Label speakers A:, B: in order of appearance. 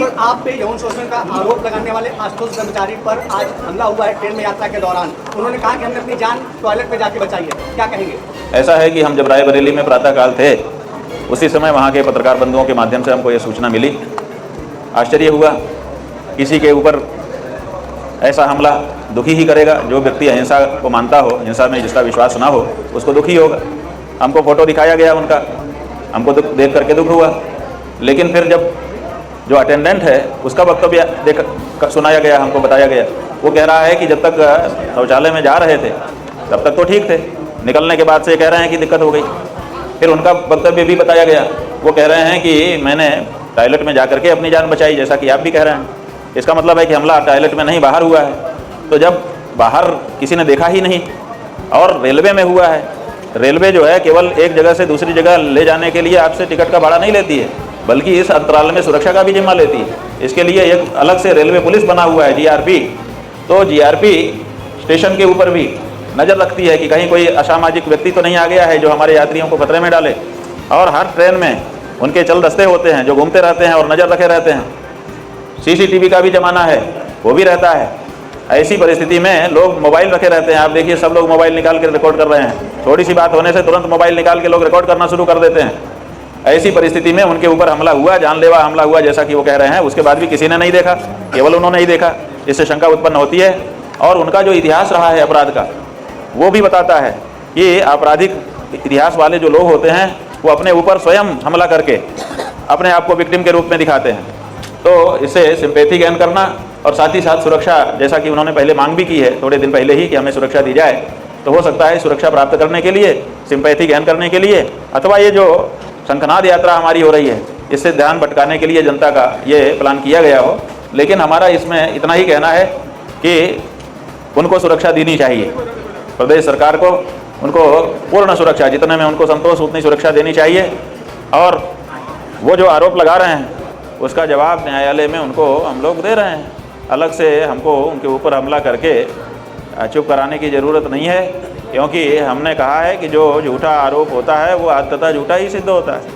A: बिल्कुल, आप पे यौन शोषण का आरोप लगाने वाले आशुतोष ब्रह्मचारी पर आज हमला हुआ है ट्रेन में यात्रा के दौरान। उन्होंने कहा कि हमने अपनी जान टॉयलेट में जाके बचाई है, क्या कहेंगे?
B: ऐसा है कि हम जब रायबरेली में प्रातःकाल थे, उसी समय वहाँ के पत्रकार बंधुओं के माध्यम से हमको ये सूचना मिली। आश्चर्य हुआ, किसी के ऊपर ऐसा हमला दुखी ही करेगा। जो व्यक्ति अहिंसा को मानता हो, हिंसा में जिसका विश्वास ना हो, उसको दुखी होगा। हमको फ़ोटो दिखाया गया उनका, हमको देख करके दुख हुआ। लेकिन फिर जब जो अटेंडेंट है उसका वक्तव्य देख सुनाया गया, हमको बताया गया, वो कह रहा है कि जब तक शौचालय में जा रहे थे तब तक तो ठीक थे, निकलने के बाद से कह रहे हैं कि दिक्कत हो गई। फिर उनका वक्तव्य भी बताया गया, वो कह रहे हैं कि मैंने टॉयलेट में जा करके अपनी जान बचाई, जैसा कि आप भी कह रहे हैं। इसका मतलब है कि हमला टॉयलेट में नहीं, बाहर हुआ है। तो जब बाहर किसी ने देखा ही नहीं और रेलवे में हुआ है, रेलवे जो है केवल एक जगह से दूसरी जगह ले जाने के लिए आपसे टिकट का भाड़ा नहीं लेती है, बल्कि इस अंतराल में सुरक्षा का भी जिम्मा लेती है। इसके लिए एक अलग से रेलवे पुलिस बना हुआ है, जीआरपी। तो जीआरपी स्टेशन के ऊपर भी नज़र रखती है कि कहीं कोई असामाजिक व्यक्ति तो नहीं आ गया है जो हमारे यात्रियों को खतरे में डाले। और हर ट्रेन में उनके चल दस्ते होते हैं जो घूमते रहते हैं और नज़र रखे रहते हैं। सीसीटीवी का भी ज़माना है, वो भी रहता है। ऐसी परिस्थिति में लोग मोबाइल रखे रहते हैं। आप देखिए, सब लोग मोबाइल निकाल के रिकॉर्ड कर रहे हैं। थोड़ी सी बात होने से तुरंत मोबाइल निकाल के लोग रिकॉर्ड करना शुरू कर देते हैं। ऐसी परिस्थिति में उनके ऊपर हमला हुआ, जानलेवा हमला हुआ, जैसा कि वो कह रहे हैं। उसके बाद भी किसी ने नहीं देखा, केवल उन्होंने ही देखा। इससे शंका उत्पन्न होती है। और उनका जो इतिहास रहा है अपराध का, वो भी बताता है कि आपराधिक इतिहास वाले जो लोग होते हैं वो अपने ऊपर स्वयं हमला करके अपने आप को विक्टिम के रूप में दिखाते हैं। तो इससे सिंपैथी गेन करना और साथ ही साथ सुरक्षा, जैसा कि उन्होंने पहले मांग भी की है थोड़े दिन पहले ही कि हमें सुरक्षा दी जाए, तो हो सकता है सुरक्षा प्राप्त करने के लिए, सिंपैथी गेन करने के लिए, अथवा ये जो शंखनाद यात्रा हमारी हो रही है इससे ध्यान भटकाने के लिए जनता का ये प्लान किया गया हो। लेकिन हमारा इसमें इतना ही कहना है कि उनको सुरक्षा देनी चाहिए। प्रदेश सरकार को उनको पूर्ण सुरक्षा, जितने में उनको संतोष उतनी सुरक्षा देनी चाहिए। और वो जो आरोप लगा रहे हैं उसका जवाब न्यायालय में उनको हम लोग दे रहे हैं। अलग से हमको उनके ऊपर हमला करके चुप कराने की ज़रूरत नहीं है, क्योंकि हमने कहा है कि जो झूठा आरोप होता है वो अंततः झूठा ही सिद्ध होता है।